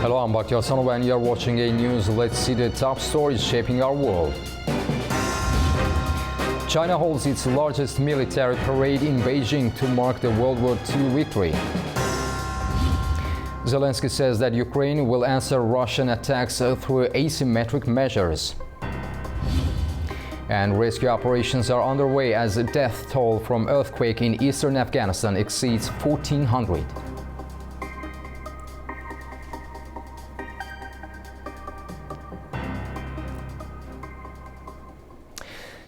Hello, I'm Bakhtiar Sanov and you're watching A News. Let's see the top stories shaping our world. China holds its largest military parade in Beijing to mark the World War II victory. Zelensky says that Ukraine will answer Russian attacks through asymmetric measures. And rescue operations are underway as the death toll from earthquake in eastern Afghanistan exceeds 1,400.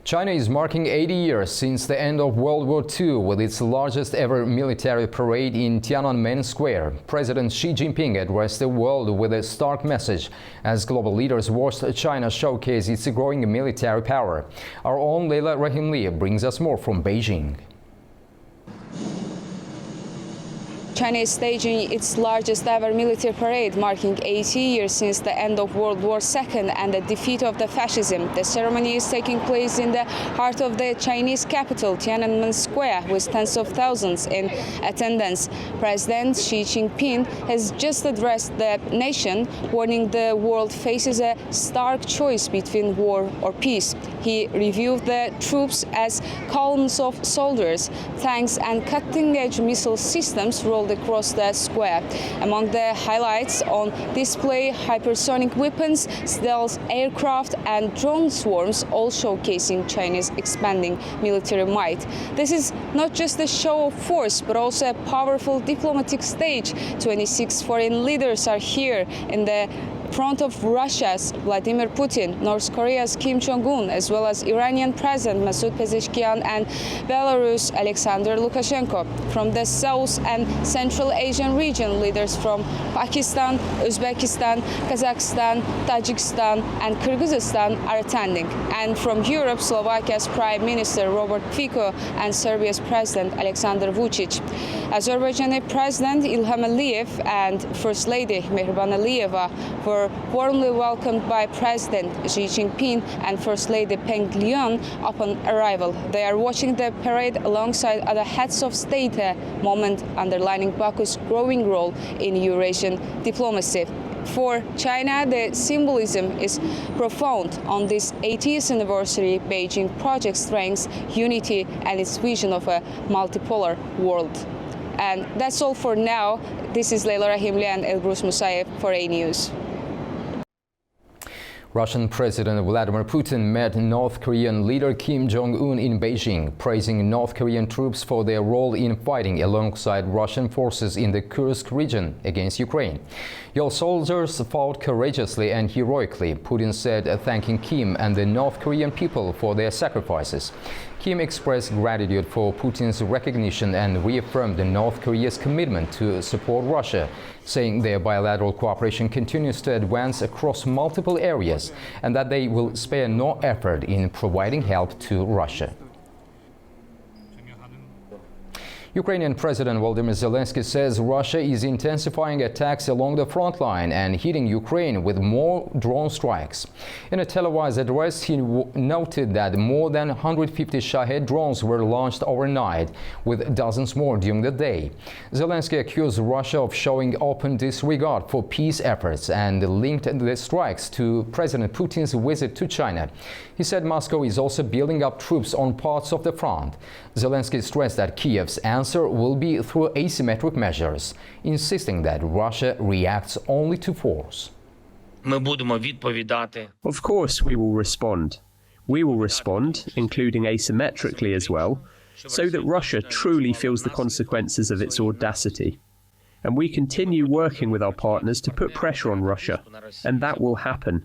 China is marking 80 years since the end of World War II with its largest ever military parade in Tiananmen Square. President Xi Jinping addressed the world with a stark message as global leaders watched China showcase its growing military power. Our own Leila Rahimli brings us more from Beijing. China is staging its largest ever military parade, marking 80 years since the end of World War II and the defeat of the fascism. The ceremony is taking place in the heart of the Chinese capital, Tiananmen Square, with tens of thousands in attendance. President Xi Jinping has just addressed the nation, warning the world faces a stark choice between war or peace. He reviewed the troops as columns of soldiers, tanks and cutting-edge missile systems rolled across the square. Among the highlights on display, hypersonic weapons, stealth aircraft and drone swarms, all showcasing China's expanding military might. This is not just a show of force, but also a powerful diplomatic stage. 26 foreign leaders are here in the front of Russia's Vladimir Putin, North Korea's Kim Jong-un, as well as Iranian President Masoud Pezeshkian and Belarus Alexander Lukashenko. From the South and Central Asian region, leaders from Pakistan, Uzbekistan, Kazakhstan, Tajikistan and Kyrgyzstan are attending. And from Europe, Slovakia's Prime Minister Robert Fico and Serbia's President Alexander Vučić. Azerbaijani President Ilham Aliyev and First Lady Mehriban Aliyeva were warmly welcomed by President Xi Jinping and First Lady Peng Liyuan upon arrival. They are watching the parade alongside other heads of state, a moment underlining Baku's growing role in Eurasian diplomacy. For China, the symbolism is profound. On this 80th anniversary, Beijing projects strength, unity and its vision of a multipolar world. And that's all for now. This is Leila Rahimli and Elbrus Musayev for A News. Russian President Vladimir Putin met North Korean leader Kim Jong-un in Beijing, praising North Korean troops for their role in fighting alongside Russian forces in the Kursk region against Ukraine. "Your soldiers fought courageously and heroically," Putin said, thanking Kim and the North Korean people for their sacrifices. Kim expressed gratitude for Putin's recognition and reaffirmed North Korea's commitment to support Russia, saying their bilateral cooperation continues to advance across multiple areas and that they will spare no effort in providing help to Russia. Ukrainian President Volodymyr Zelensky says Russia is intensifying attacks along the front line and hitting Ukraine with more drone strikes. In a televised address, he noted that more than 150 Shahed drones were launched overnight, with dozens more during the day. Zelensky accused Russia of showing open disregard for peace efforts and linked the strikes to President Putin's visit to China. He said Moscow is also building up troops on parts of the front. Zelensky stressed that Kiev's answer will be through asymmetric measures, insisting that Russia reacts only to force. Of course we will respond. We will respond, including asymmetrically as well, so that Russia truly feels the consequences of its audacity. And we continue working with our partners to put pressure on Russia, and that will happen.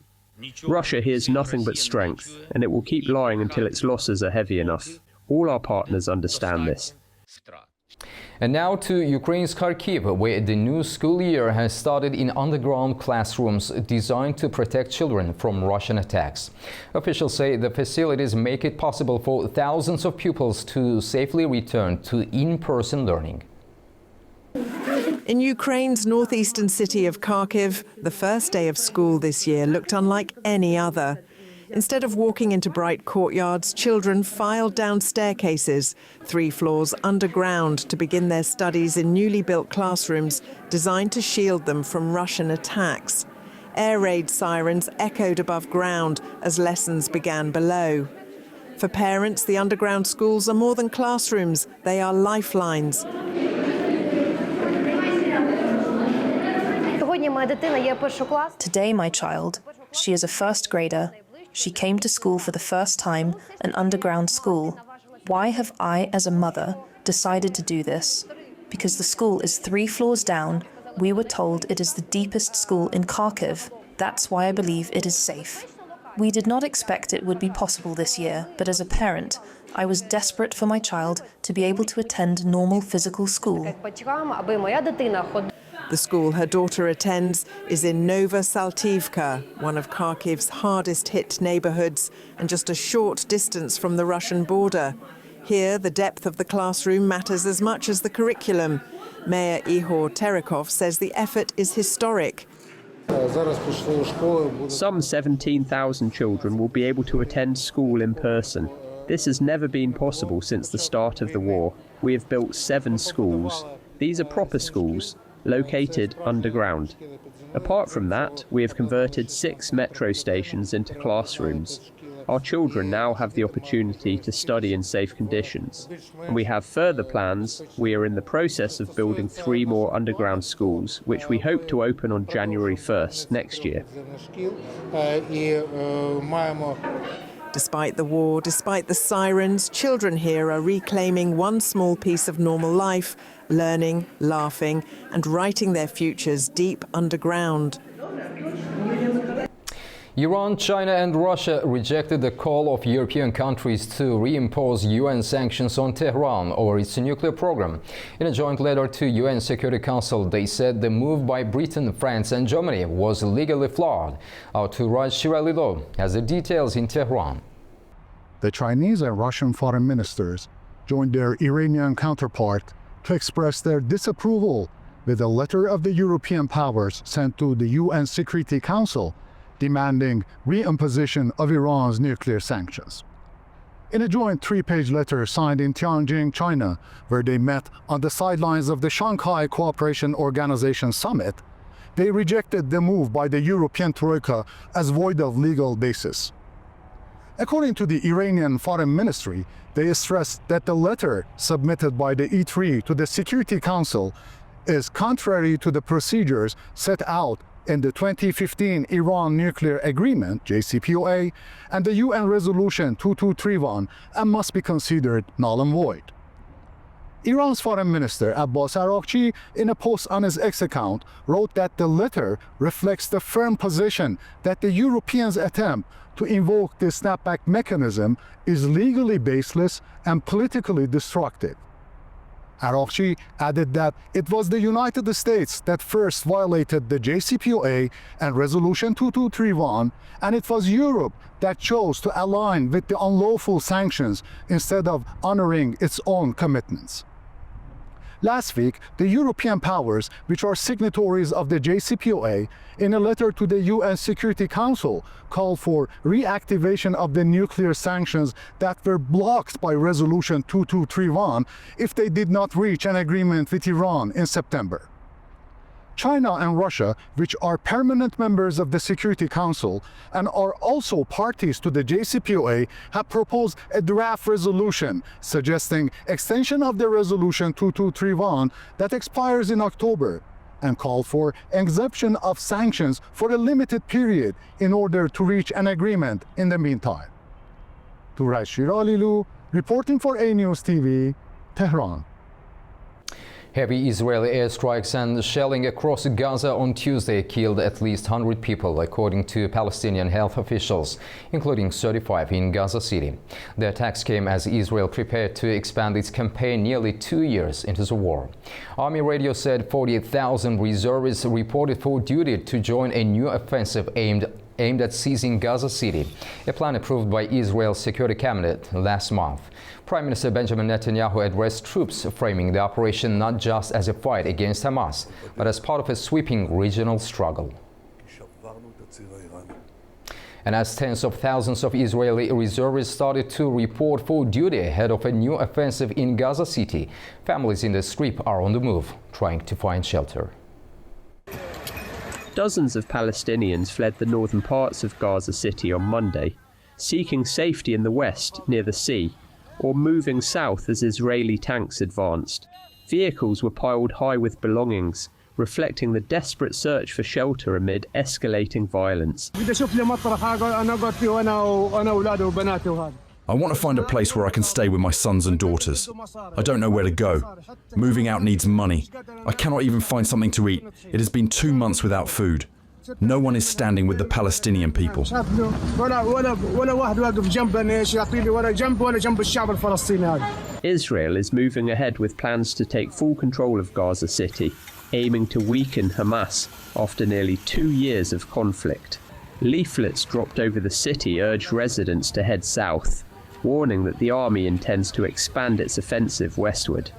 Russia hears nothing but strength, and it will keep lying until its losses are heavy enough. All our partners understand this. And now to Ukraine's Kharkiv, where the new school year has started in underground classrooms designed to protect children from Russian attacks. Officials say the facilities make it possible for thousands of pupils to safely return to in-person learning. In Ukraine's northeastern city of Kharkiv, the first day of school this year looked unlike any other. Instead of walking into bright courtyards, children filed down staircases, 3 floors underground, to begin their studies in newly built classrooms designed to shield them from Russian attacks. Air raid sirens echoed above ground as lessons began below. For parents, the underground schools are more than classrooms, they are lifelines. Today, my child, she is a first grader. She came to school for the first time, an underground school. Why have I, as a mother, decided to do this? Because the school is 3 floors down. We were told it is the deepest school in Kharkiv. That's why I believe it is safe. We did not expect it would be possible this year, but as a parent, I was desperate for my child to be able to attend normal physical school. The school her daughter attends is in Nova Saltivka, one of Kharkiv's hardest-hit neighbourhoods, and just a short distance from the Russian border. Here, the depth of the classroom matters as much as the curriculum. Mayor Ihor Terekov says the effort is historic. Some 17,000 children will be able to attend school in person. This has never been possible since the start of the war. We have built 7 schools. These are proper schools, located underground. Apart from that, we have converted 6 metro stations into classrooms. Our children now have the opportunity to study in safe conditions. And we have further plans. We are in the process of building 3 more underground schools, which we hope to open on January 1st next year. Despite the war, despite the sirens, children here are reclaiming one small piece of normal life, learning, laughing, and writing their futures deep underground. Iran, China and Russia rejected the call of European countries to reimpose UN sanctions on Tehran over its nuclear program. In a joint letter to UN Security Council, they said the move by Britain, France and Germany was legally flawed. Our Turaj Shiralilo has the details in Tehran. The Chinese and Russian foreign ministers joined their Iranian counterpart to express their disapproval with a letter of the European powers sent to the UN Security Council demanding reimposition of Iran's nuclear sanctions. In a joint 3-page letter signed in Tianjin, China, where they met on the sidelines of the Shanghai Cooperation Organization summit, they rejected the move by the European Troika as void of legal basis. According to the Iranian Foreign Ministry, they stressed that the letter submitted by the E3 to the Security Council is contrary to the procedures set out in the 2015 Iran Nuclear Agreement, JCPOA, and the UN Resolution 2231, and must be considered null and void. Iran's Foreign Minister Abbas Araghchi, in a post on his X account, wrote that the letter reflects the firm position that the Europeans' attempt to invoke the snapback mechanism is legally baseless and politically destructive. Araghchi added that it was the United States that first violated the JCPOA and Resolution 2231, and it was Europe that chose to align with the unlawful sanctions instead of honoring its own commitments. Last week, the European powers, which are signatories of the JCPOA, in a letter to the UN Security Council, called for reactivation of the nuclear sanctions that were blocked by Resolution 2231 if they did not reach an agreement with Iran in September. China and Russia, which are permanent members of the Security Council and are also parties to the JCPOA, have proposed a draft resolution suggesting extension of the Resolution 2231 that expires in October and called for exemption of sanctions for a limited period in order to reach an agreement in the meantime. Turaj Shiralilu, reporting for A News TV, Tehran. Heavy Israeli airstrikes and shelling across Gaza on Tuesday killed at least 100 people, according to Palestinian health officials, including 35 in Gaza City. The attacks came as Israel prepared to expand its campaign nearly 2 years into the war. Army radio said 48,000 reservists reported for duty to join a new offensive aimed at seizing Gaza City, a plan approved by Israel's Security Cabinet last month. Prime Minister Benjamin Netanyahu addressed troops, framing the operation not just as a fight against Hamas, but as part of a sweeping regional struggle. And as tens of thousands of Israeli reservists started to report for duty ahead of a new offensive in Gaza City, families in the Strip are on the move, trying to find shelter. Dozens of Palestinians fled the northern parts of Gaza City on Monday, seeking safety in the west near the sea, or moving south as Israeli tanks advanced. Vehicles were piled high with belongings, reflecting the desperate search for shelter amid escalating violence. I want to find a place where I can stay with my sons and daughters. I don't know where to go. Moving out needs money. I cannot even find something to eat. It has been 2 months without food. No one is standing with the Palestinian people. Israel is moving ahead with plans to take full control of Gaza City, aiming to weaken Hamas after nearly 2 years of conflict. Leaflets dropped over the city urged residents to head south, warning that the army intends to expand its offensive westward.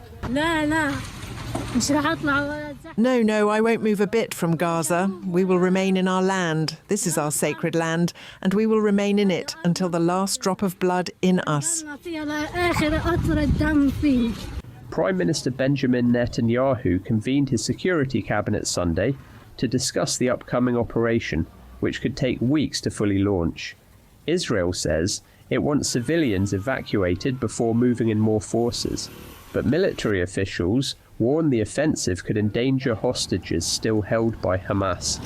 No, I won't move a bit from Gaza. We will remain in our land. This is our sacred land, and we will remain in it until the last drop of blood in us. Prime Minister Benjamin Netanyahu convened his security cabinet Sunday to discuss the upcoming operation, which could take weeks to fully launch. Israel says it wants civilians evacuated before moving in more forces, but military officials warn the offensive could endanger hostages still held by Hamas.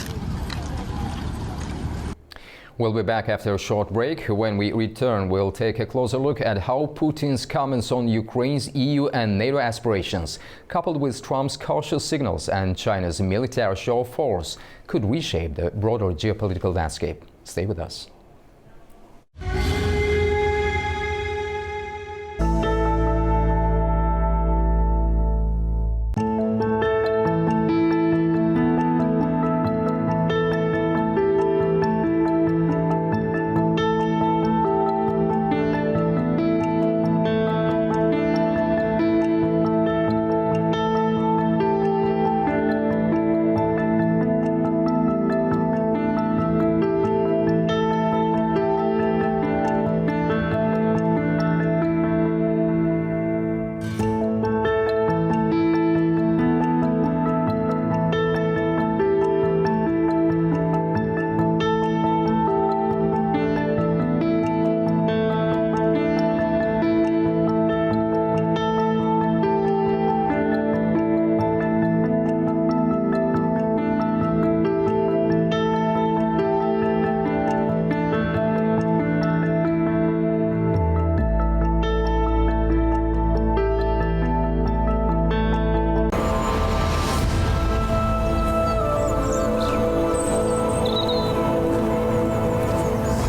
We'll be back after a short break. When we return, we'll take a closer look at how Putin's comments on Ukraine's EU and NATO aspirations, coupled with Trump's cautious signals and China's military show of force, could reshape the broader geopolitical landscape. Stay with us.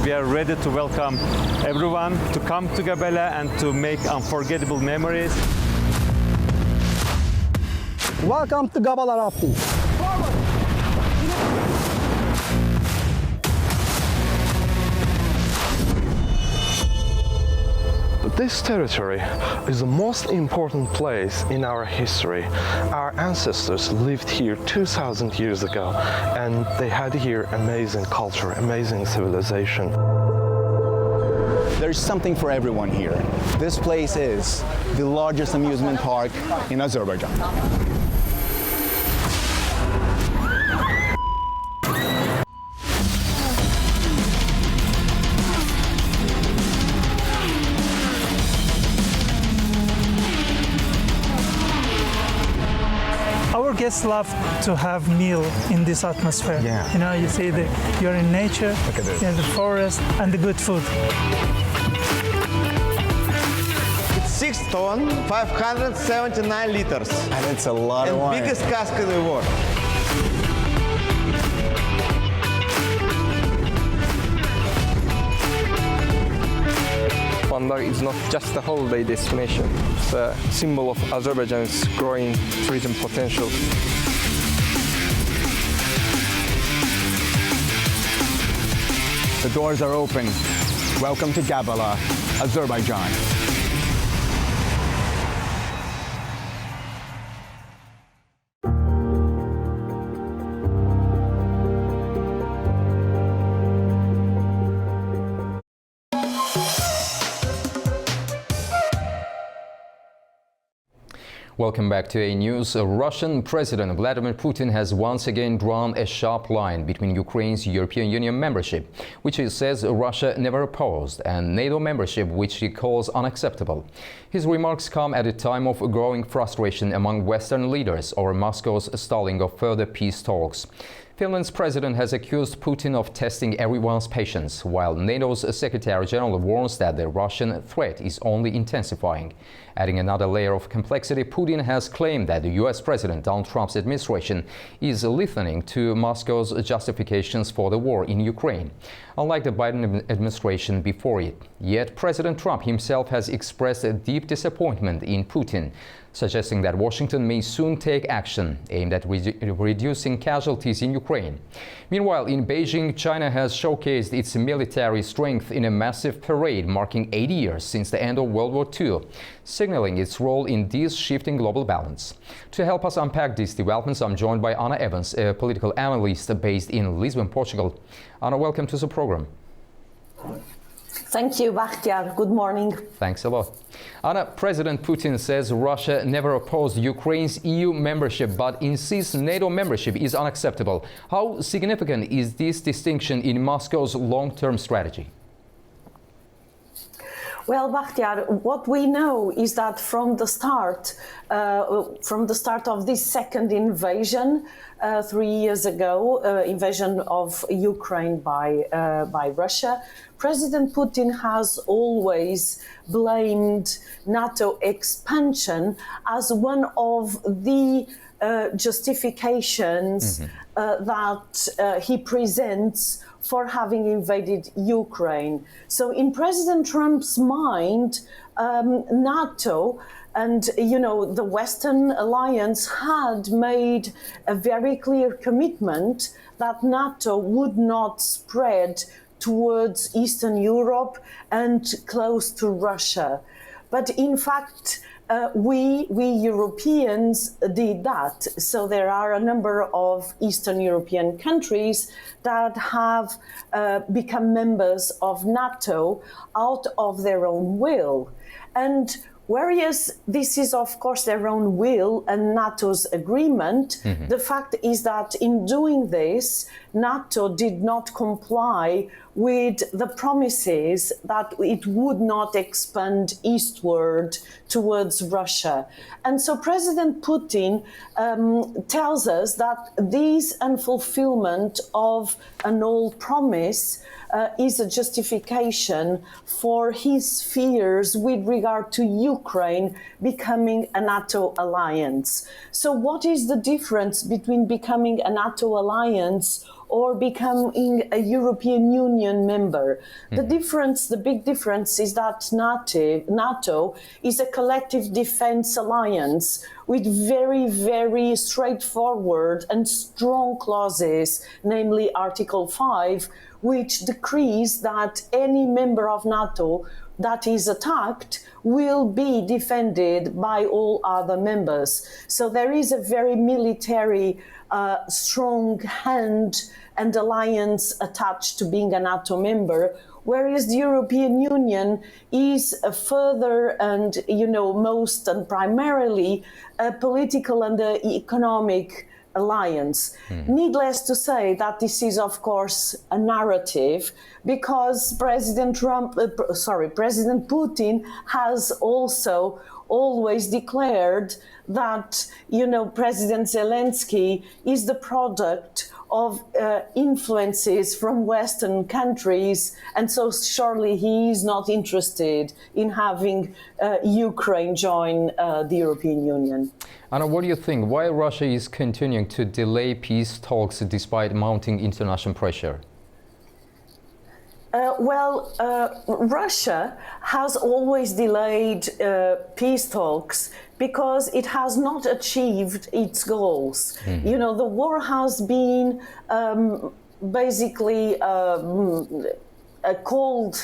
We are ready to welcome everyone to come to Gabela and to make unforgettable memories. Welcome to Gabala rafting. This territory is the most important place in our history. Our ancestors lived here 2,000 years ago, and they had here amazing culture, amazing civilization. There's something for everyone here. This place is the largest amusement park in Azerbaijan. Our guests love to have meal in this atmosphere. Yeah. You know, you see you're in nature, look at this. You have the forest and the good food. It's 6 tons, 579 liters. And it's a lot of wine. And biggest cask in the world. Bandar is not just a holiday destination. It's a symbol of Azerbaijan's growing tourism potential. The doors are open. Welcome to Gabala, Azerbaijan. Welcome back to A News. Russian President Vladimir Putin has once again drawn a sharp line between Ukraine's European Union membership, which he says Russia never opposed, and NATO membership, which he calls unacceptable. His remarks come at a time of growing frustration among Western leaders over Moscow's stalling of further peace talks. Finland's president has accused Putin of testing everyone's patience, while NATO's Secretary General warns that the Russian threat is only intensifying. Adding another layer of complexity, Putin has claimed that the U.S. President Donald Trump's administration is listening to Moscow's justifications for the war in Ukraine, unlike the Biden administration before it. Yet President Trump himself has expressed a deep disappointment in Putin, suggesting that Washington may soon take action aimed at reducing casualties in Ukraine. Meanwhile, in Beijing, China has showcased its military strength in a massive parade marking 80 years since the end of World War II, signaling its role in this shifting global balance. To help us unpack these developments, I'm joined by Anna Evans, a political analyst based in Lisbon, Portugal. Anna, welcome to the program. Thank you, Bakhtiar. Good morning. Thanks a lot. Anna, President Putin says Russia never opposed Ukraine's EU membership, but insists NATO membership is unacceptable. How significant is this distinction in Moscow's long-term strategy? Well, Bakhtiar, what we know is that from the start of this second invasion 3 years ago, invasion of Ukraine by Russia, President Putin has always blamed NATO expansion as one of the justifications that he presents for having invaded Ukraine. So in President Trump's mind, NATO and, the Western alliance had made a very clear commitment that NATO would not spread towards Eastern Europe and close to Russia. But in fact, we Europeans did that. So there are a number of Eastern European countries that have become members of NATO out of their own will. And whereas this is, of course, their own will and NATO's agreement, the fact is that in doing this, NATO did not comply with the promises that it would not expand eastward towards Russia. And so President Putin tells us that this unfulfillment of an old promise is a justification for his fears with regard to Ukraine becoming a NATO alliance. So what is the difference between becoming a NATO alliance or becoming a European Union member? The big difference is that NATO is a collective defense alliance with very, very straightforward and strong clauses, namely Article 5, which decrees that any member of NATO that is attacked will be defended by all other members. So there is a very military, strong hand and alliance attached to being a NATO member, whereas the European Union is a further and, most and primarily a political and economic alliance. Needless to say that this is, of course, a narrative, because President Putin has also always declared that, President Zelensky is the product of influences from Western countries, and so surely he is not interested in having Ukraine join the European Union. Anna, what do you think? Why Russia is continuing to delay peace talks despite mounting international pressure? Russia has always delayed peace talks because it has not achieved its goals. The war has been basically a cold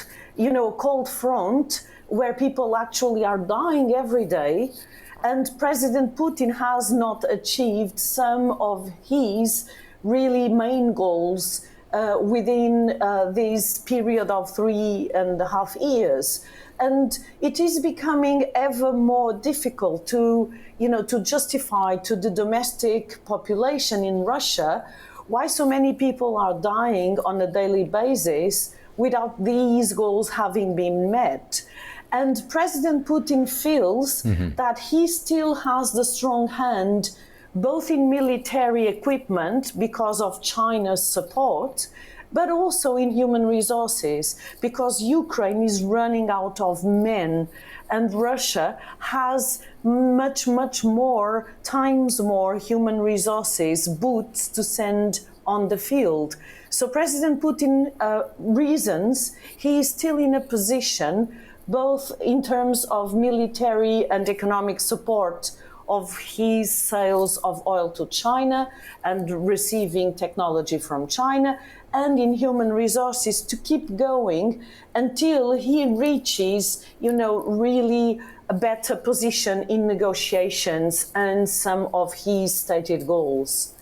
front where people actually are dying every day. And President Putin has not achieved some of his really main goals within this period of 3.5 years. And it is becoming ever more difficult to, to justify to the domestic population in Russia why so many people are dying on a daily basis without these goals having been met. And President Putin feels that he still has the strong hand both in military equipment because of China's support, but also in human resources, because Ukraine is running out of men and Russia has much more, times more human resources, boots to send on the field. So President Putin reasons he is still in a position, both in terms of military and economic support of his sales of oil to China and receiving technology from China, and in human resources to keep going until he reaches, really a better position in negotiations and some of his stated goals.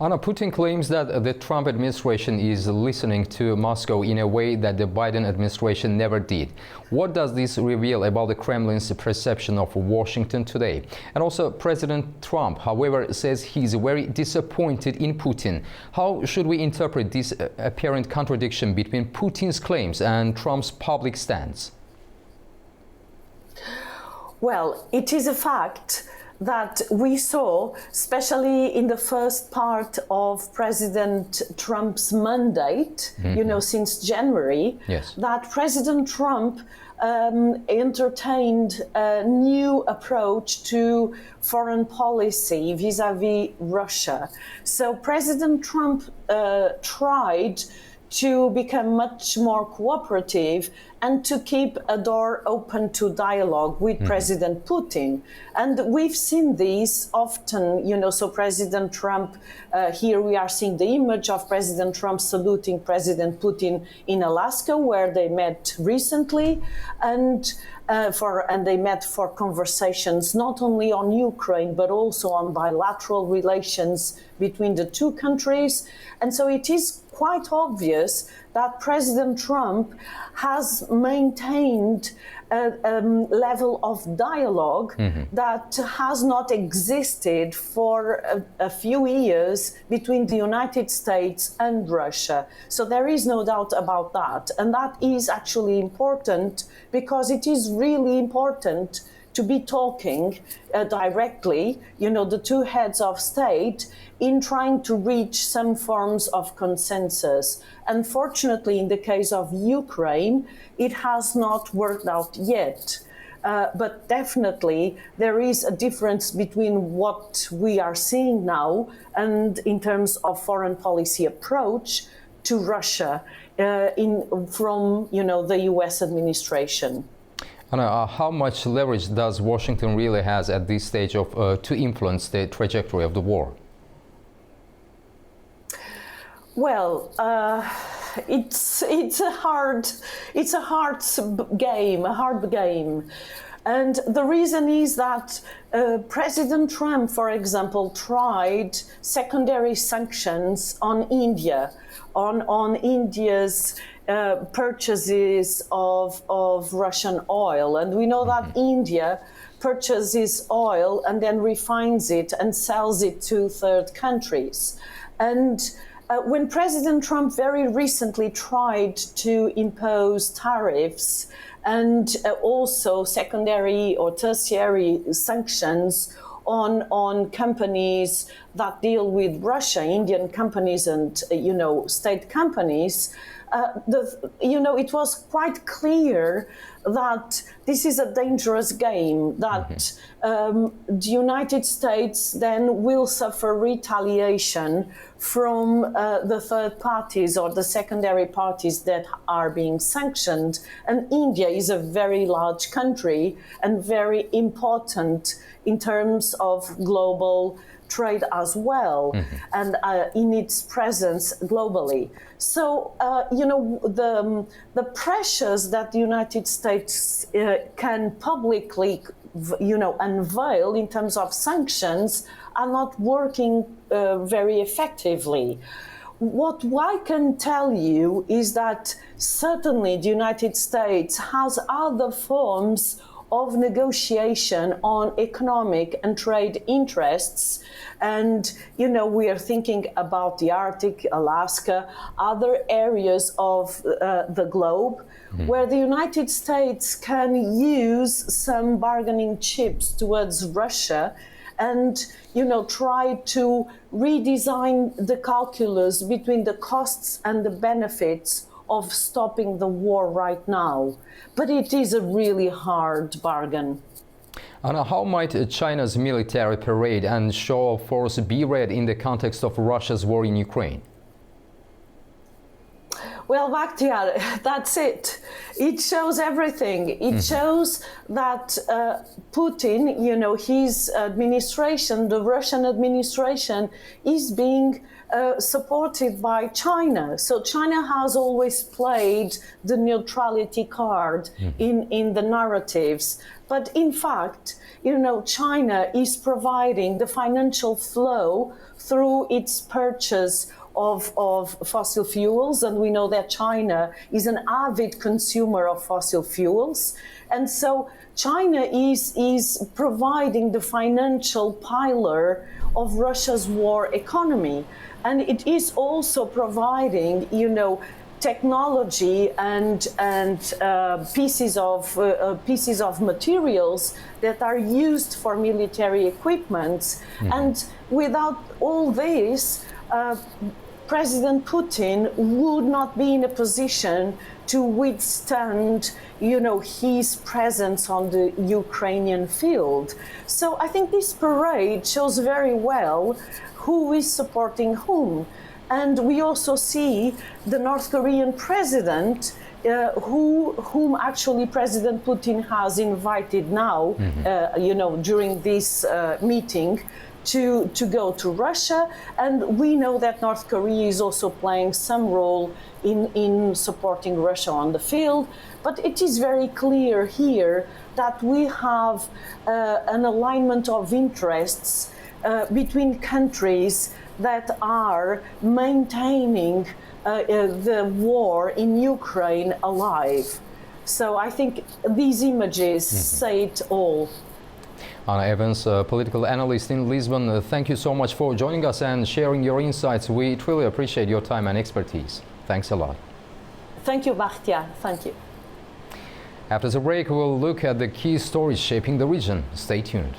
Anna, Putin claims that the Trump administration is listening to Moscow in a way that the Biden administration never did. What does this reveal about the Kremlin's perception of Washington today? And also, President Trump, however, says he's very disappointed in Putin. How should we interpret this apparent contradiction between Putin's claims and Trump's public stance? Well, it is a fact that we saw, especially in the first part of President Trump's mandate, since January, that President Trump entertained a new approach to foreign policy vis-à-vis Russia. So President Trump tried to become much more cooperative and to keep a door open to dialogue with President Putin. And we've seen these often, so President Trump, here we are seeing the image of President Trump saluting President Putin in Alaska, where they met recently, and they met for conversations not only on Ukraine, but also on bilateral relations between the two countries. And so it is quite obvious that President Trump has maintained a level of dialogue that has not existed for a few years between the United States and Russia. So there is no doubt about that. And that is actually important because it is really important to be talking directly, the two heads of state, in trying to reach some forms of consensus. Unfortunately, in the case of Ukraine, it has not worked out yet. But definitely there is a difference between what we are seeing now and in terms of foreign policy approach to Russia from the US administration. Anna, how much leverage does Washington really has at this stage to influence the trajectory of the war? Well, it's a hard game, and the reason is that President Trump, for example, tried secondary sanctions on India, on India's purchases of Russian oil, and we know that India purchases oil and then refines it and sells it to third countries. And when President Trump very recently tried to impose tariffs and also secondary or tertiary sanctions on companies that deal with Russia, Indian companies and state companies, it was quite clear that this is a dangerous game, that the United States then will suffer retaliation from the third parties or the secondary parties that are being sanctioned. And India is a very large country and very important in terms of global trade as well, and in its presence globally. So, the pressures that the United States can publicly, unveil in terms of sanctions are not working very effectively. what I can tell you is that certainly the United States has other forms of negotiation on economic and trade interests. And, we are thinking about the Arctic, Alaska, other areas of the globe where the United States can use some bargaining chips towards Russia and, try to redesign the calculus between the costs and the benefits of stopping the war right now. But it is a really hard bargain. Anna, how might China's military parade and show of force be read in the context of Russia's war in Ukraine? Well, Bakhtiar, that's it. It shows everything. It shows that Putin, his administration, the Russian administration, is being supported by China. So China has always played the neutrality card in the narratives. But in fact, China is providing the financial flow through its purchase of fossil fuels, and we know that China is an avid consumer of fossil fuels. And so China is providing the financial pillar of Russia's war economy. And it is also providing, technology and pieces of materials that are used for military equipment. And without all this, President Putin would not be in a position to withstand, his presence on the Ukrainian field. So I think this parade shows very well who is supporting whom. And we also see the North Korean president, whom actually President Putin has invited now, during this meeting, to go to Russia. And we know that North Korea is also playing some role in supporting Russia on the field. But it is very clear here that we have an alignment of interests between countries that are maintaining the war in Ukraine alive. So I think these images say it all. Anna Evans, a political analyst in Lisbon, thank you so much for joining us and sharing your insights. We truly appreciate your time and expertise. Thanks a lot. Thank you, Bakhtiar. Thank you. After the break, we'll look at the key stories shaping the region. Stay tuned.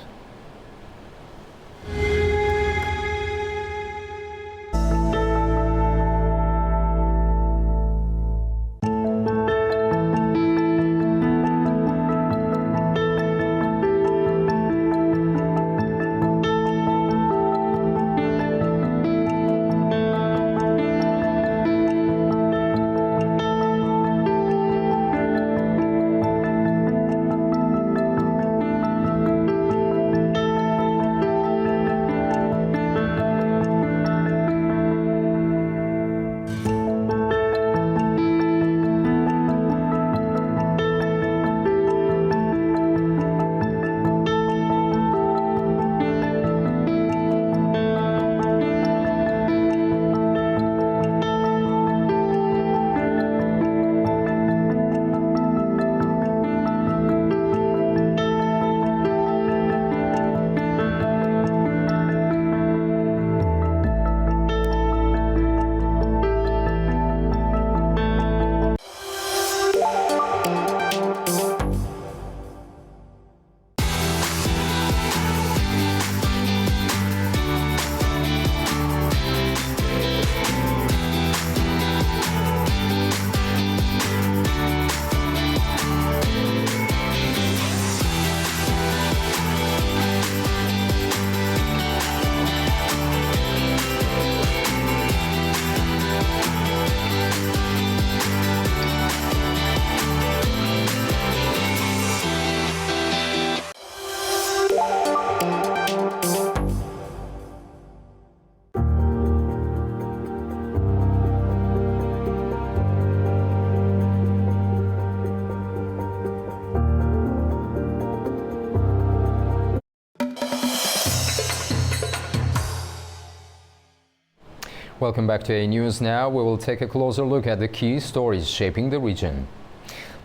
Welcome back to A News Now. We will take a closer look at the key stories shaping the region.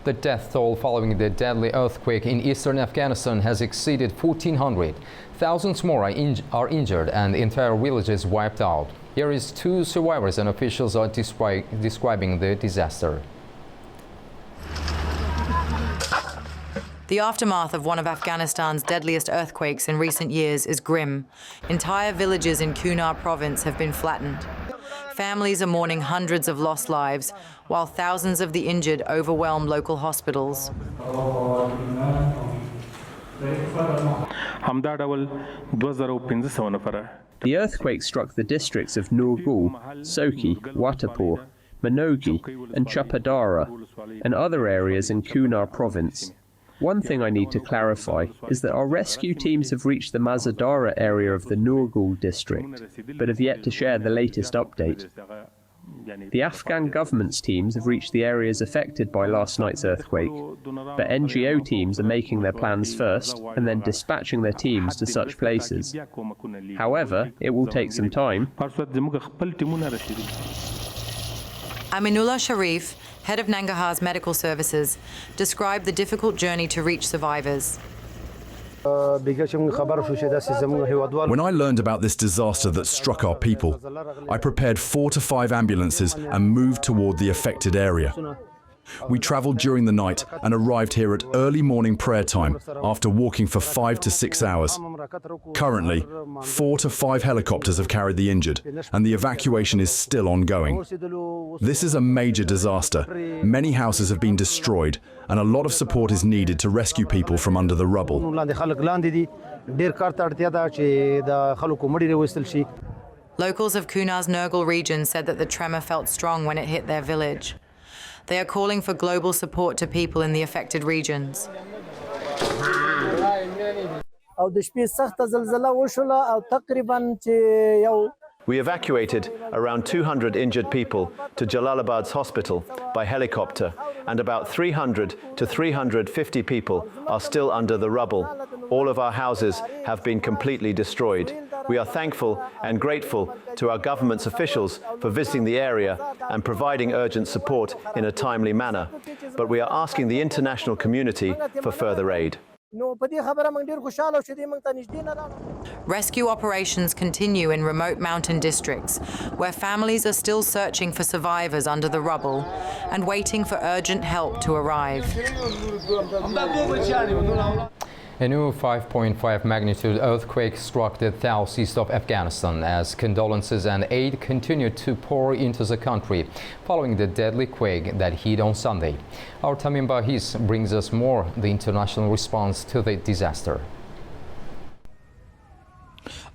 The death toll following the deadly earthquake in eastern Afghanistan has exceeded 1,400. Thousands more are injured and entire villages wiped out. Here is two survivors and officials are describing the disaster. The aftermath of one of Afghanistan's deadliest earthquakes in recent years is grim. Entire villages in Kunar province have been flattened. Families are mourning hundreds of lost lives, while thousands of the injured overwhelm local hospitals. The earthquake struck the districts of Nurgul, Soki, Watapur, Manogi, and Chapadara, and other areas in Kunar province. One thing I need to clarify is that our rescue teams have reached the Mazadara area of the Nurgul district, but have yet to share the latest update. The Afghan government's teams have reached the areas affected by last night's earthquake, but NGO teams are making their plans first and then dispatching their teams to such places. However, it will take some time. Aminullah Sharif, head of Nangarhar's medical services, described the difficult journey to reach survivors. When I learned about this disaster that struck our people, I prepared 4 to 5 ambulances and moved toward the affected area. We traveled during the night and arrived here at early morning prayer time after walking for 5 to 6 hours. Currently, 4 to 5 helicopters have carried the injured, and the evacuation is still ongoing. This is a major disaster. Many houses have been destroyed, and a lot of support is needed to rescue people from under the rubble. Locals of Kunar's Nurgul region said that the tremor felt strong when it hit their village. They are calling for global support to people in the affected regions. We evacuated around 200 injured people to Jalalabad's hospital by helicopter, and about 300 to 350 people are still under the rubble. All of our houses have been completely destroyed. We are thankful and grateful to our government's officials for visiting the area and providing urgent support in a timely manner, but we are asking the international community for further aid. Rescue operations continue in remote mountain districts, where families are still searching for survivors under the rubble and waiting for urgent help to arrive. A new 5.5 magnitude earthquake struck the southeast of Afghanistan as condolences and aid continued to pour into the country following the deadly quake that hit on Sunday. Our Tamim Bahis brings us more the international response to the disaster.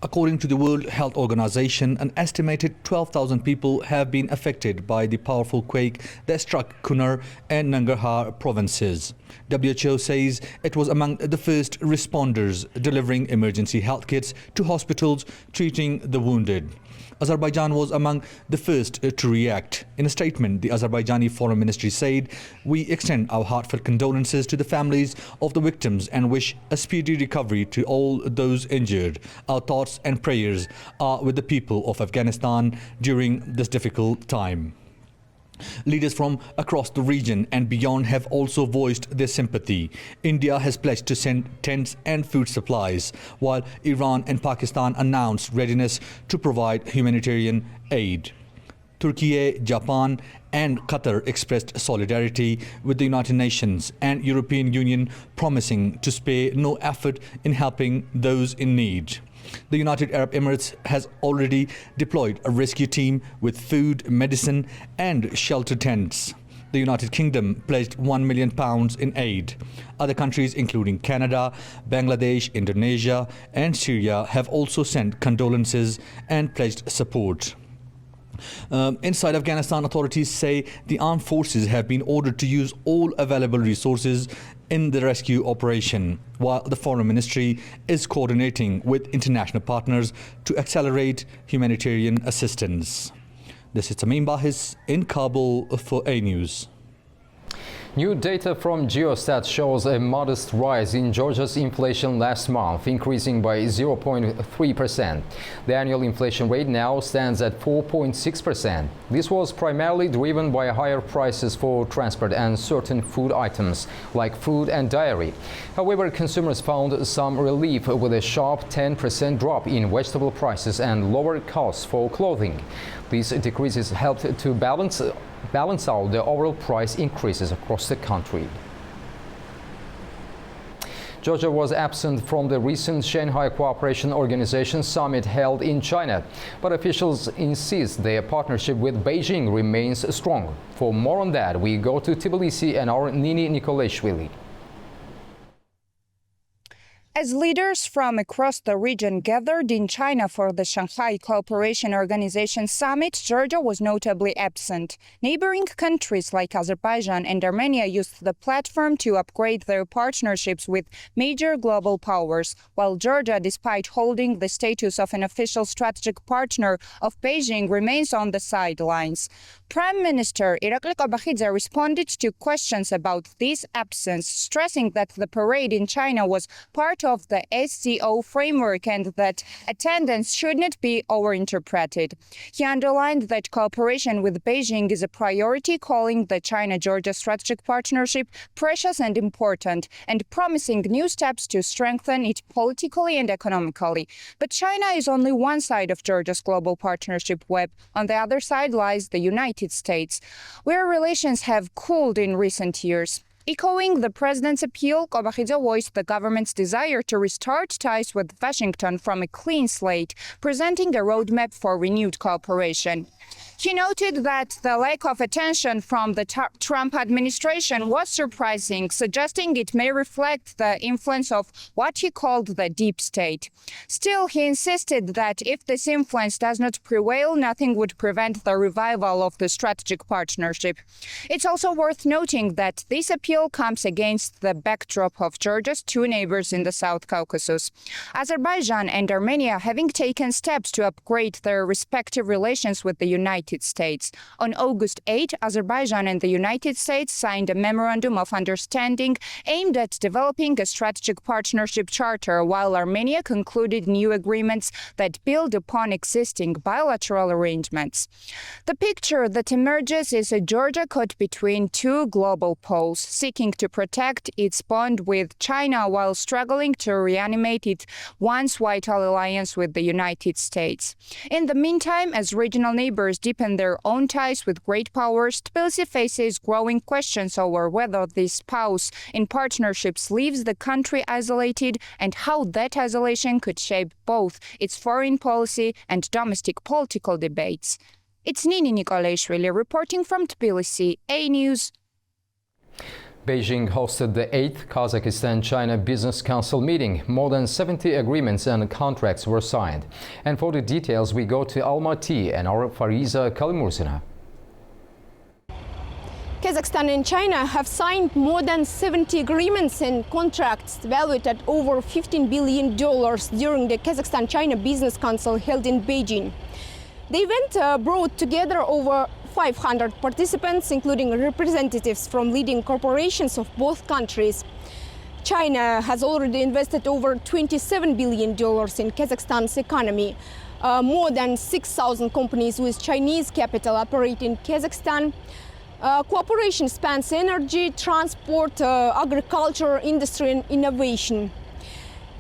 According to the World Health Organization, an estimated 12,000 people have been affected by the powerful quake that struck Kunar and Nangarhar provinces. WHO says it was among the first responders delivering emergency health kits to hospitals treating the wounded. Azerbaijan was among the first to react. In a statement, the Azerbaijani Foreign Ministry said, "We extend our heartfelt condolences to the families of the victims and wish a speedy recovery to all those injured. Our thoughts and prayers are with the people of Afghanistan during this difficult time." Leaders from across the region and beyond have also voiced their sympathy. India has pledged to send tents and food supplies, while Iran and Pakistan announced readiness to provide humanitarian aid. Turkey, Japan and Qatar expressed solidarity with the United Nations and European Union, promising to spare no effort in helping those in need. The United Arab Emirates has already deployed a rescue team with food, medicine and shelter tents. The United Kingdom pledged £1 million in aid. Other countries including Canada, Bangladesh, Indonesia and Syria have also sent condolences and pledged support. Inside Afghanistan, authorities say the armed forces have been ordered to use all available resources in the rescue operation, while the Foreign Ministry is coordinating with international partners to accelerate humanitarian assistance. This is Tamim Bahis in Kabul for A News. New data from Geostat shows a modest rise in Georgia's inflation last month, increasing by 0.3%. The annual inflation rate now stands at 4.6%. This was primarily driven by higher prices for transport and certain food items, like food and dairy. However, consumers found some relief with a sharp 10% drop in vegetable prices and lower costs for clothing. These decreases helped to balance out the overall price increases across the country. Georgia was absent from the recent Shanghai Cooperation Organization summit held in China, but officials insist their partnership with Beijing remains strong. For more on that, we go to Tbilisi and our Nini Nikolaishvili. As leaders from across the region gathered in China for the Shanghai Cooperation Organization summit, Georgia was notably absent. Neighboring countries like Azerbaijan and Armenia used the platform to upgrade their partnerships with major global powers, while Georgia, despite holding the status of an official strategic partner of Beijing, remains on the sidelines. Prime Minister Irakli Qobakhidze responded to questions about this absence, stressing that the parade in China was part of the SCO framework and that attendance should not be overinterpreted. He underlined that cooperation with Beijing is a priority, calling the China-Georgia strategic partnership precious and important, and promising new steps to strengthen it politically and economically. But China is only one side of Georgia's global partnership web. On the other side lies the United States, where relations have cooled in recent years. Echoing the president's appeal, Qobakhidze voiced the government's desire to restart ties with Washington from a clean slate, presenting a roadmap for renewed cooperation. He noted that the lack of attention from the Trump administration was surprising, suggesting it may reflect the influence of what he called the deep state. Still, he insisted that if this influence does not prevail, nothing would prevent the revival of the strategic partnership. It's also worth noting that this appeal comes against the backdrop of Georgia's two neighbors in the South Caucasus, Azerbaijan and Armenia having taken steps to upgrade their respective relations with the United States. On August 8, Azerbaijan and the United States signed a memorandum of understanding aimed at developing a strategic partnership charter, while Armenia concluded new agreements that build upon existing bilateral arrangements. The picture that emerges is a Georgia caught between two global poles, seeking to protect its bond with China while struggling to reanimate its once vital alliance with the United States. In the meantime, as regional neighbors deepen their own ties with great powers, Tbilisi faces growing questions over whether this pause in partnerships leaves the country isolated and how that isolation could shape both its foreign policy and domestic political debates. It's Nini Nikolaishvili reporting from Tbilisi, A News. Beijing hosted the 8th Kazakhstan-China Business Council meeting. More than 70 agreements and contracts were signed. And for the details, we go to Almaty and our Fariza Kalimursina. Kazakhstan and China have signed more than 70 agreements and contracts valued at over $15 billion during the Kazakhstan-China Business Council held in Beijing. The event brought together over 500 participants, including representatives from leading corporations of both countries. China has already invested over $27 billion in Kazakhstan's economy. More than 6,000 companies with Chinese capital operate in Kazakhstan. Cooperation spans energy, transport, agriculture, industry and innovation.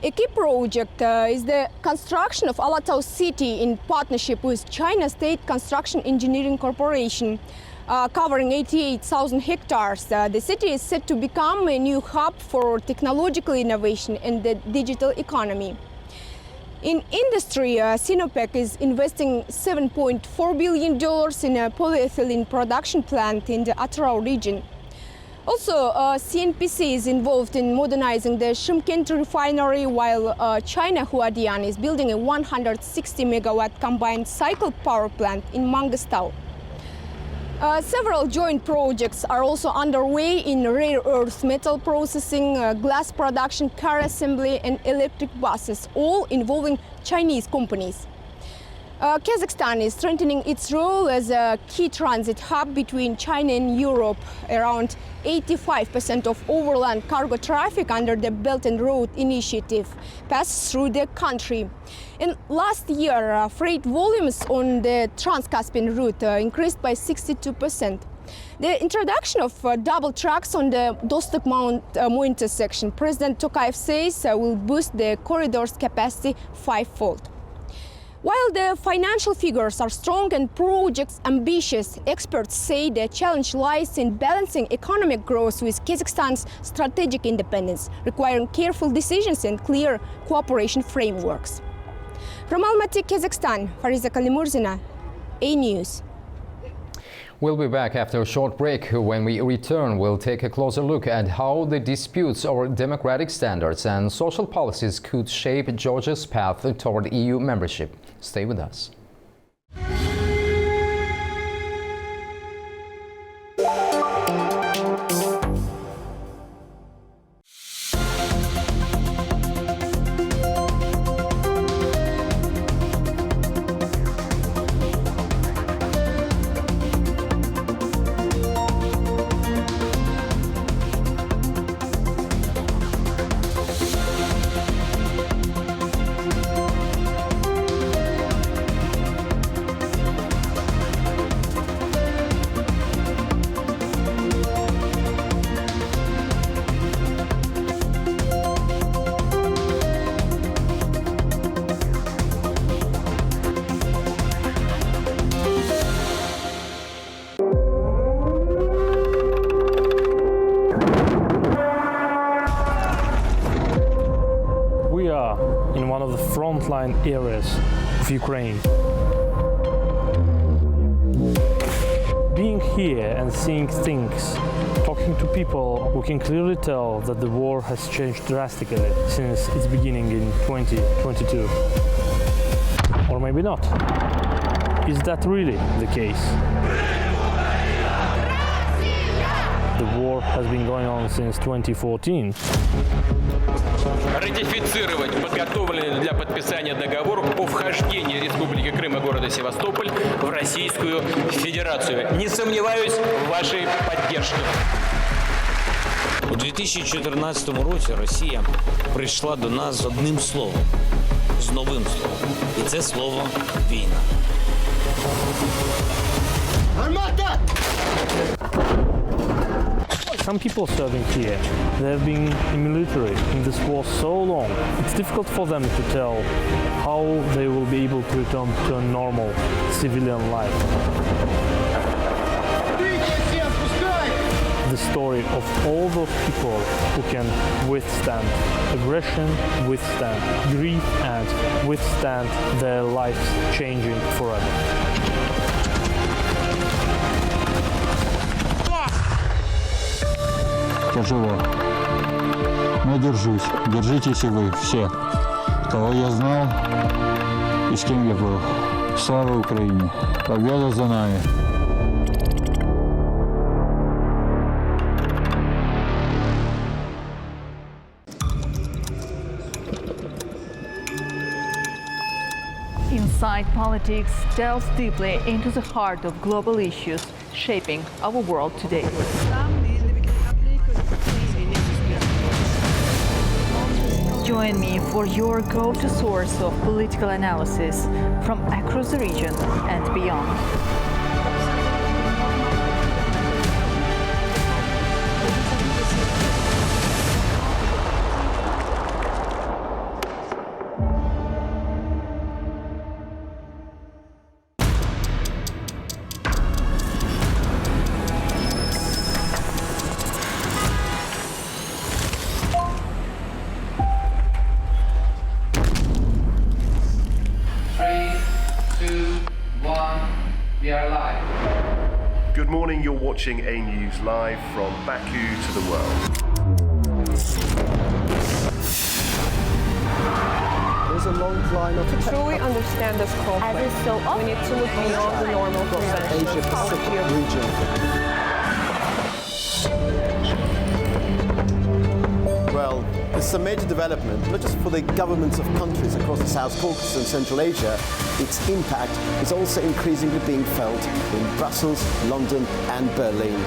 A key project is the construction of Alatau City in partnership with China State Construction Engineering Corporation, covering 88,000 hectares. The city is set to become a new hub for technological innovation and the digital economy. In industry, Sinopec is investing $7.4 billion in a polyethylene production plant in the Atyrau region. Also, CNPC is involved in modernizing the Shymkent refinery, while China Huadian is building a 160-megawatt combined cycle power plant in Mangostau. Several joint projects are also underway in rare earth metal processing, glass production, car assembly and electric buses, all involving Chinese companies. Kazakhstan is strengthening its role as a key transit hub between China and Europe. Around 85% of overland cargo traffic under the Belt and Road Initiative passes through the country. And last year, freight volumes on the Trans-Caspian route increased by 62%. The introduction of double tracks on the Dostok-Mo intersection, President Tokayev says, will boost the corridor's capacity fivefold. While the financial figures are strong and projects ambitious, experts say the challenge lies in balancing economic growth with Kazakhstan's strategic independence, requiring careful decisions and clear cooperation frameworks. From Almaty, Kazakhstan, Fariza Kalimurzina, A News. We'll be back after a short break. When we return, we'll take a closer look at how the disputes over democratic standards and social policies could shape Georgia's path toward EU membership. Stay with us. We are in one of the frontline areas of Ukraine. Being here and seeing things, talking to people, we can clearly tell that the war has changed drastically since its beginning in 2022. Or maybe not. Is that really the case? The war has been going on since 2014. Ратифицировать подготовленный для подписания договор о вхождении Республики Крым и города Севастополь в Российскую Федерацию. Не сомневаюсь в вашей поддержке. У 2014 році Росія прийшла до нас з одним словом, з новим словом. І це слово війна. Armata! Some people serving here, they have been in military in this war so long, it's difficult for them to tell how they will be able to return to a normal civilian life. The story of all those people who can withstand aggression, withstand grief, and withstand their lives changing forever. Тяжело, но держусь. Держитесь и вы все, кого я знал и с кем я был. Слава Украине! Победа за нами! Inside Politics delves deeply into the heart of global issues shaping our world today. Join me for your go-to source of political analysis from across the region and beyond. Good morning, you're watching A News Live from Baku to the world. There's a long line of... To truly understand this conflict, as is so often, we need to look beyond the normal Asia-Pacific region. Well, this is a major development, not just for the governments of countries across the South Caucasus and Central Asia. Its impact is also increasingly being felt in Brussels, London and Berlin.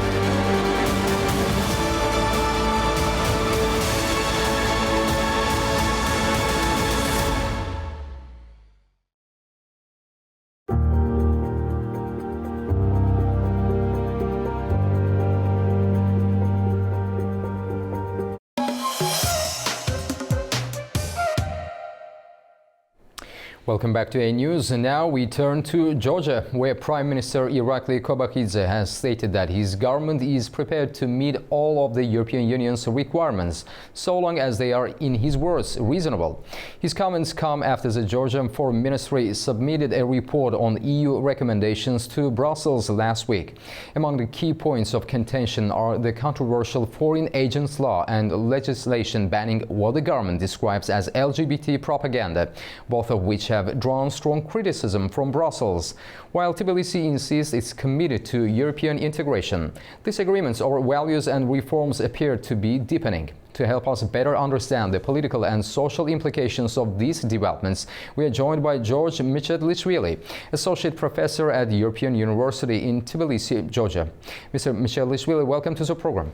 Welcome back to A News. Now we turn to Georgia, where Prime Minister Irakli Kobakhidze has stated that his government is prepared to meet all of the European Union's requirements, so long as they are, in his words, reasonable. His comments come after the Georgian Foreign Ministry submitted a report on EU recommendations to Brussels last week. Among the key points of contention are the controversial foreign agents law and legislation banning what the government describes as LGBT propaganda, both of which have drawn strong criticism from Brussels, while Tbilisi insists it's committed to European integration. Disagreements over values and reforms appear to be deepening. To help us better understand the political and social implications of these developments, we are joined by George Michalishvili, Associate Professor at the European University in Tbilisi, Georgia. Mr. Michalishvili, welcome to the program.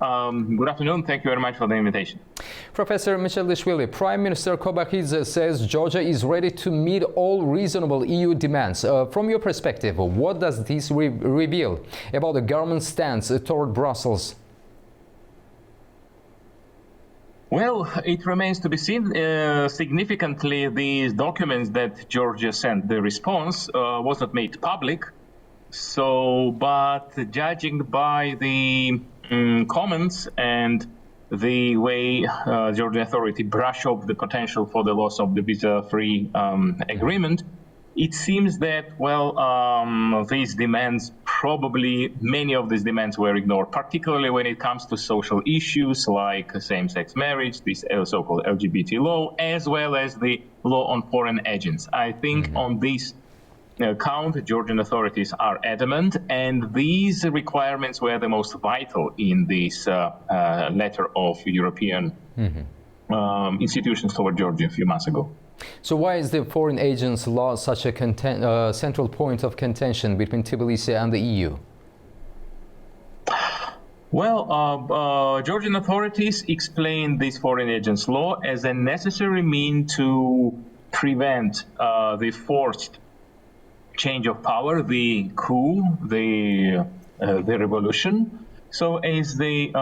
Good afternoon. Thank you very much for the invitation. Professor Michalishvili, Prime Minister Kobakhidze says Georgia is ready to meet all reasonable EU demands. From your perspective, what does this reveal about the government's stance toward Brussels? Well, it remains to be seen. Significantly, these documents that Georgia sent, the response, was not made public. So, but judging by the comments and the way Georgian authority brush off the potential for the loss of the visa-free agreement, it seems that, well, these demands, probably many of these demands were ignored, particularly when it comes to social issues like same-sex marriage, this so-called LGBT law, as well as the law on foreign agents. I think on this count, Georgian authorities are adamant, and these requirements were the most vital in this letter of European institutions toward Georgia a few months ago. So why is the foreign agents law such a central point of contention between Tbilisi and the EU? Well, Georgian authorities explain this foreign agents law as a necessary means to prevent the forced change of power, the coup, the revolution. So as they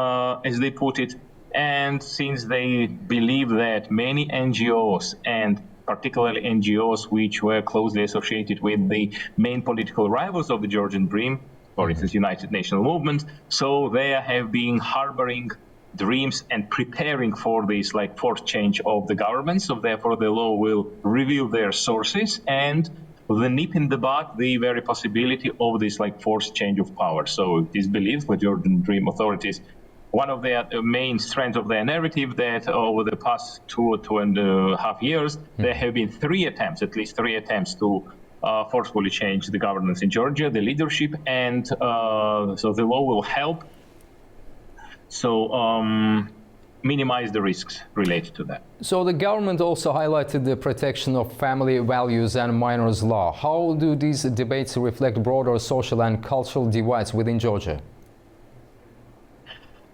put it, and since they believe that many NGOs, and particularly NGOs which were closely associated with the main political rivals of the Georgian Dream, for instance, United Nations Movement, so they have been harboring dreams and preparing for this like forced change of the government. So therefore the law will reveal their sources and the nip in the bud the very possibility of this like forced change of power. So it is believed by Georgian Dream authorities, one of their main strengths of their narrative, that over the past 2.5 years, there have been at least three attempts to forcefully change the governance in Georgia, the leadership, and so the law will help minimize the risks related to that. So the government also highlighted the protection of family values and minors' law. How do these debates reflect broader social and cultural divides within Georgia?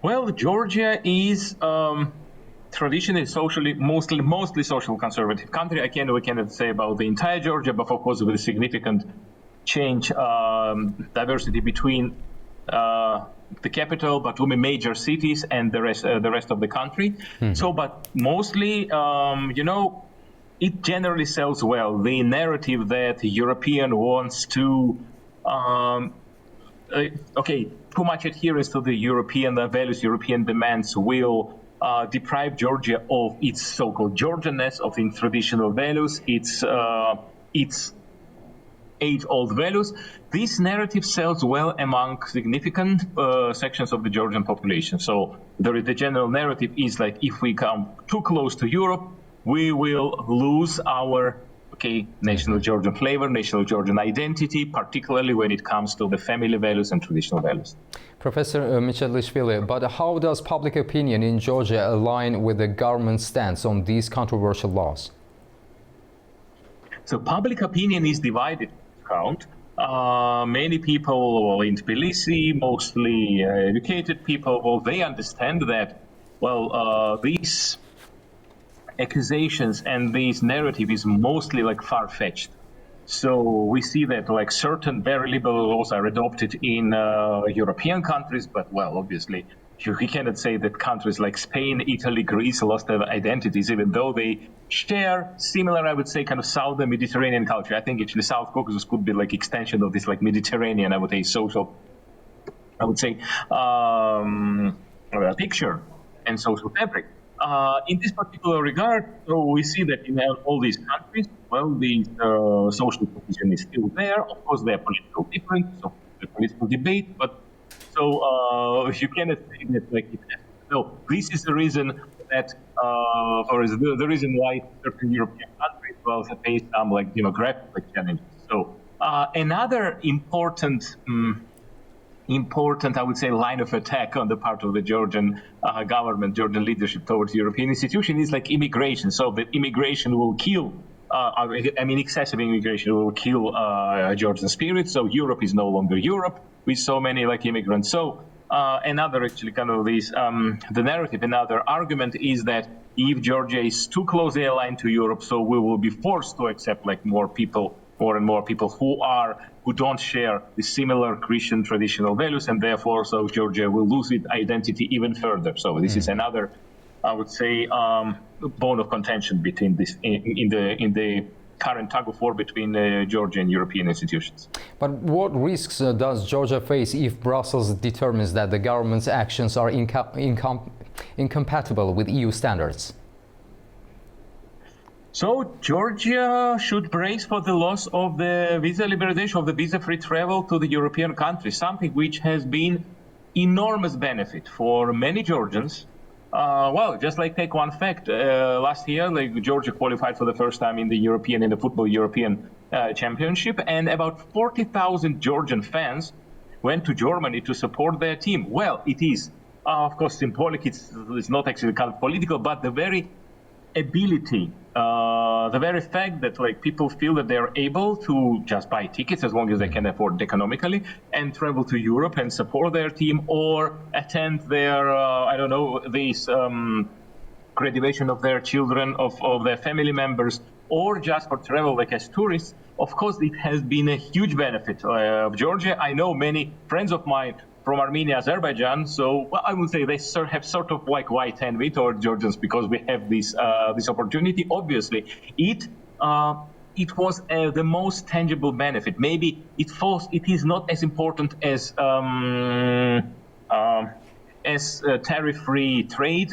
Well, Georgia is traditionally socially, mostly social conservative country. We cannot say about the entire Georgia, but of course with a significant change, diversity between the capital, Batumi, major cities, and the rest of the country. So, but mostly, it generally sells well. The narrative that the European wants to, too much adherence to the European values, European demands will deprive Georgia of its so-called Georgianness, of its traditional values, its age-old values. This narrative sells well among significant sections of the Georgian population. So the general narrative is like, if we come too close to Europe, we will lose our okay, national Georgian flavor, national Georgian identity, particularly when it comes to the family values and traditional values. Professor Michalishvili, but how does public opinion in Georgia align with the government's stance on these controversial laws? So public opinion is divided. Many people in Tbilisi, mostly educated people, well, they understand that, well, these accusations and this narrative is mostly like far-fetched. So we see that like certain very liberal laws are adopted in European countries, but well, obviously we cannot say that countries like Spain, Italy, Greece lost their identities, even though they share similar, I would say, kind of southern Mediterranean culture. I think actually South Caucasus could be like extension of this like Mediterranean, I would say, social, I would say, picture and social fabric. In this particular regard, so we see that in all these countries, well, the social cohesion is still there. Of course, there are political differences, so the political debate, but so you cannot say that like it has. So this is the reason that, or the reason why certain European countries, well, face some like demographic challenges. So another important, I would say, line of attack on the part of the Georgian government, Georgian leadership towards European institutions is like immigration. So that immigration will kill, excessive immigration will kill Georgian spirit. So Europe is no longer Europe with so many like immigrants. So another actually kind of this, the narrative, another argument is that if Georgia is too closely aligned to Europe, so we will be forced to accept like more and more people who don't share the similar Christian traditional values, and therefore, so Georgia will lose its identity even further. So this is another, I would say, bone of contention between this in the current tug of war between Georgia and European institutions. But what risks does Georgia face if Brussels determines that the government's actions are incompatible with EU standards? So Georgia should brace for the loss of the visa liberalization, of the visa-free travel to the European countries, something which has been enormous benefit for many Georgians. Well, just like take one fact, last year, like Georgia qualified for the first time in the football European Championship, and about 40,000 Georgian fans went to Germany to support their team. Well, it is, of course, symbolic. It's not actually kind of political, but the very ability, the very fact that like people feel that they're able to just buy tickets as long as they can afford it economically and travel to Europe and support their team or attend their, this graduation of their children, of their family members, or just for travel like as tourists. Of course, it has been a huge benefit of Georgia. I know many friends of mine from Armenia, Azerbaijan, so well, I would say they have sort of like white envy toward Georgians because we have this opportunity. Obviously, it was the most tangible benefit. Maybe it is not as important as tariff-free trade,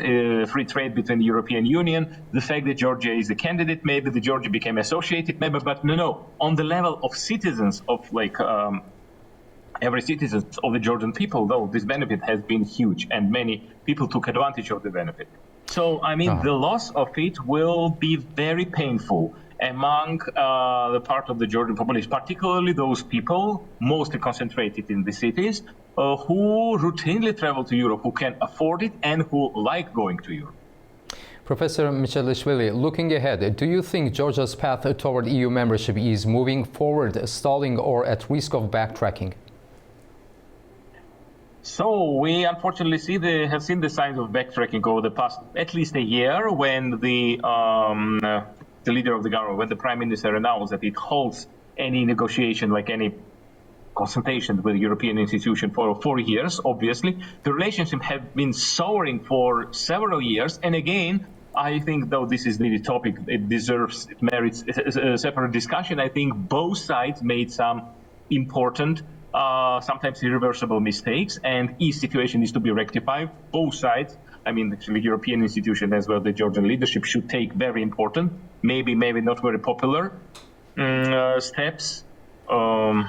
free trade between the European Union. The fact that Georgia is a candidate, maybe that Georgia became associated member, but no. On the level of citizens of like. Every citizen of the Georgian people, though, this benefit has been huge, and many people took advantage of the benefit. So, I mean, the loss of it will be very painful among the part of the Georgian population, particularly those people mostly concentrated in the cities who routinely travel to Europe, who can afford it, and who like going to Europe. Professor Michalishvili, looking ahead, do you think Georgia's path toward EU membership is moving forward, stalling, or at risk of backtracking? So we unfortunately have seen the signs of backtracking over the past at least a year when the leader of the government, when the prime minister announced that it holds any negotiation, like any consultation with the European institution for 4 years. Obviously, the relationship have been souring for several years. And again, I think though this is the topic, it merits a separate discussion. I think both sides made some important sometimes irreversible mistakes, and each situation is to be rectified. Both sides, I mean, actually, European institution as well, the Georgian leadership should take very important, maybe not very popular steps for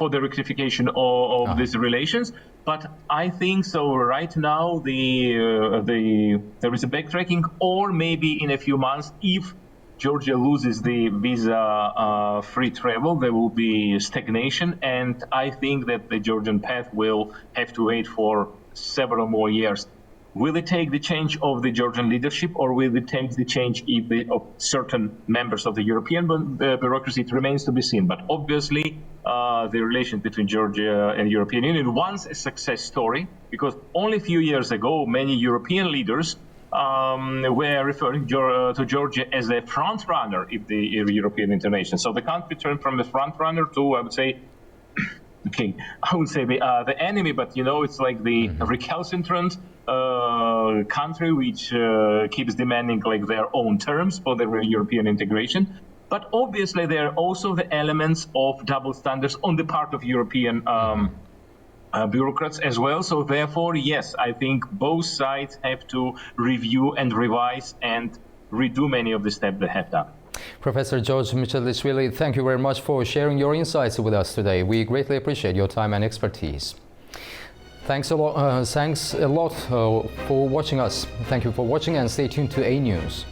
the rectification of these relations. But I think so. Right now, there is a backtracking, or maybe in a few months, if Georgia loses the visa free travel, there will be stagnation, and I think that the Georgian path will have to wait for several more years. Will it take the change of the Georgian leadership, or will it take the change of certain members of the European bureaucracy? It remains to be seen. But obviously, the relation between Georgia and the European Union, once a success story, because only a few years ago, many European leaders were referring to Georgia as a front runner in the European integration. So the country turned from a front runner to, I would say, okay, I would say the enemy, but it's like the recalcitrant country which keeps demanding like their own terms for the European integration. But obviously there are also the elements of double standards on the part of European bureaucrats as well. So therefore, yes, I think both sides have to review and revise and redo many of the steps they have done. Professor George Michalishvili, thank you very much for sharing your insights with us today. We greatly appreciate your time and expertise. Thanks a lot for watching us. Thank you for watching and stay tuned to A News.